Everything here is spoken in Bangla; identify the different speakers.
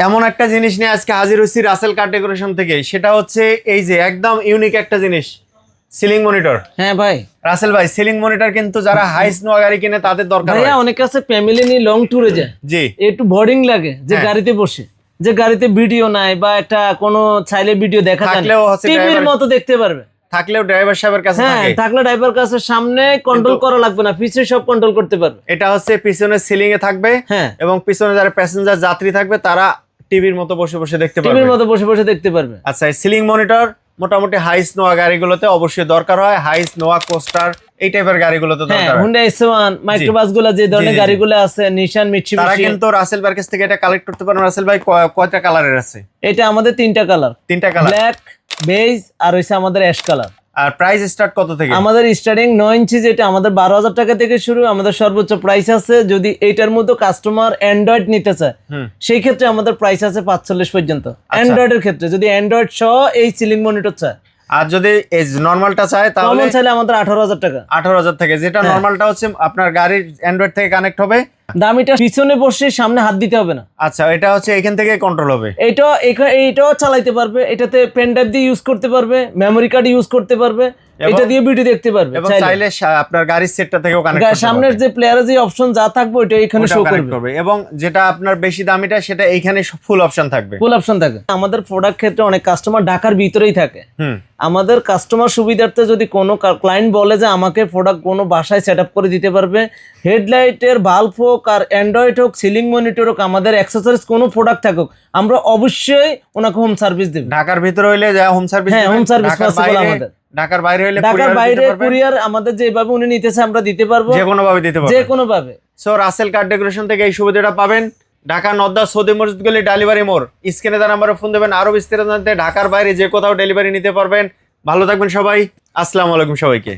Speaker 1: এমন একটা জিনিস নিয়ে আজকে হাজির হয়েছি রাসেল কার ডেকোরেশন থেকে, সেটা হচ্ছে এই যে একদম ইউনিক একটা জিনিস, সিলিং মনিটর।
Speaker 2: হ্যাঁ ভাই,
Speaker 1: রাসেল ভাই, সিলিং মনিটর কিন্তু যারা হাইস নোয়া গাড়ি কিনে তাদের দরকার হয়।
Speaker 2: ভাইয়া অনেক আছে ফ্যামিলি নিয়ে লং ট্যুরে যায়,
Speaker 1: জি,
Speaker 2: একটু বোরিং লাগে যে
Speaker 1: হ্যাঁ।
Speaker 2: গাড়িতে বসে, যে গাড়িতে ভিডিও নাই বা একটা কোনো চাইলে ভিডিও দেখা যায়
Speaker 1: থাকলেও হচ্ছে
Speaker 2: টিভির
Speaker 1: driver-
Speaker 2: মতো দেখতে পারবে।
Speaker 1: থাকলেও ড্রাইভার সাহেবের কাছে
Speaker 2: হ্যাঁ,
Speaker 1: থাকে।
Speaker 2: থাকলে ড্রাইভার কাছে সামনে কন্ট্রোল করা লাগবে না, পিছে সব কন্ট্রোল করতে পারবে।
Speaker 1: এটা হচ্ছে পিছনে সিলিং এ থাকবে,
Speaker 2: হ্যাঁ,
Speaker 1: এবং পিছনে যারা প্যাসেঞ্জার যাত্রী থাকবে তারা টিভির মতো বসে বসে দেখতে পারবে।
Speaker 2: টিভির মতো বসে বসে দেখতে পারবে।
Speaker 1: আচ্ছা, এই সিলিং মনিটর মোটামুটি হাইস নোয়া গাড়িগুলোতে অবশ্যই দরকার হয়। হাইস নোয়া কোস্টার এই টাইপের গাড়িগুলোতে
Speaker 2: হ্যাঁ,
Speaker 1: দরকার হয়।
Speaker 2: হুন্ডা S1 মাইক্রোবাস গুলা যে ধরনের
Speaker 1: জি, জি।
Speaker 2: গাড়িগুলো আছে, নিশান
Speaker 1: তারা
Speaker 2: মিৎসুবিশি,
Speaker 1: কিন্তু রাসেল ভাইয়ের কাছ থেকে এটা কালেক্ট করতে পারেন। রাসেল ভাই কয়টা কালারের আছে?
Speaker 2: এটা আমাদের তিনটা কালার,
Speaker 1: তিনটা কালার।
Speaker 2: ব্ল্যাক, বেজ আর হইছে আমাদের অ্যাশ কালার।
Speaker 1: আর প্রাইস স্টার্ট কত থেকে?
Speaker 2: আমাদের স্টার্টিং 9 ইঞ্চি যেটা আমাদের 12,000 টাকা থেকে শুরু। আমাদের সর্বোচ্চ প্রাইস আছে, যদি এইটার মধ্যে কাস্টমার অ্যান্ড্রয়েড নিতে চায় সেই ক্ষেত্রে আমাদের প্রাইস আছে 45 পর্যন্ত। অ্যান্ড্রয়েডের ক্ষেত্রে যদি অ্যান্ড্রয়েড সহ এই সিলিং মনিটর চায়,
Speaker 1: আর যদি এই নরমালটা চায় তাহলে
Speaker 2: কমন চাইলে আমাদের 18,000 টাকা।
Speaker 1: 18,000 থেকে। যেটা নরমালটা হচ্ছে আপনার গাড়ির অ্যান্ড্রয়েড থেকে কানেক্ট হবে।
Speaker 2: দামিটা পিছনে বসে সামনে হাত দিতে হবে না।
Speaker 1: আচ্ছা, এটা হচ্ছে এখান থেকে কন্ট্রোল হবে।
Speaker 2: এইটাও চালাইতে পারবে, এটাতে পেন ড্রাইভ দিয়ে ইউজ করতে পারবে, মেমোরি কার্ড ইউজ করতে পারবে, এটা দিয়ে ভিডিও দেখতে পারবে।
Speaker 1: এবং চাইলে আপনার গাড়ির সেটটা থেকেও কানেক্ট করতে
Speaker 2: সামনের যে প্লেয়ারের যে অপশন যা থাকবে ওইটা এখানে শো করবে।
Speaker 1: এবং যেটা আপনার বেশি দামিটা সেটা এইখানে ফুল অপশন থাকবে।
Speaker 2: ফুল অপশন থাকে। আমাদের প্রোডাক্ট ক্ষেত্রে অনেক কাস্টমার ঢাকার ভিতরেই থাকে। আমাদের কাস্টমার সুবিধার্থে যদি কোনো ক্লায়েন্ট বলে যে আমাকে প্রোডাক্ট কোনো বাসায় সেট আপ করে দিতে পারবে, হেডলাইটের বাল্ব হোক আর অ্যান্ড্রয়েড হোক, সিলিং মনিটর হোক, আমাদের অ্যাক্সেসরিজ কোনো প্রোডাক্ট থাকুক, আমরা অবশ্যই ওনাকে হোম সার্ভিস দেব।
Speaker 1: ঢাকার ভিতরে হইলে যা হোম সার্ভিস।
Speaker 2: হ্যাঁ, হোম সার্ভিস পসিবল আমাদের।
Speaker 1: ঢাকার বাইরে হইলে
Speaker 2: ঢাকার বাইরে কুরিয়ার আমাদের যেভাবে উনি নিতেছে আমরা দিতে পারবো,
Speaker 1: যে কোনো ভাবে দিতে পারবো,
Speaker 2: যে কোনো ভাবে।
Speaker 1: সো রাসেল কার ডেকোরেশন থেকে এই সুবিধাটা পাবেন। ঢাকা নদ্দা সৌদি মসজিদ গলি ডেলিভারি মোড়, স্ক্রিনে তার নাম্বারে ফোন দেবেন। আরো বিস্তারিত জানতে ঢাকার বাইরে যে কোথাও ডেলিভারি নিতে পারবেন। ভালো থাকবেন সবাই, আসসালামু আলাইকুম সবাইকে।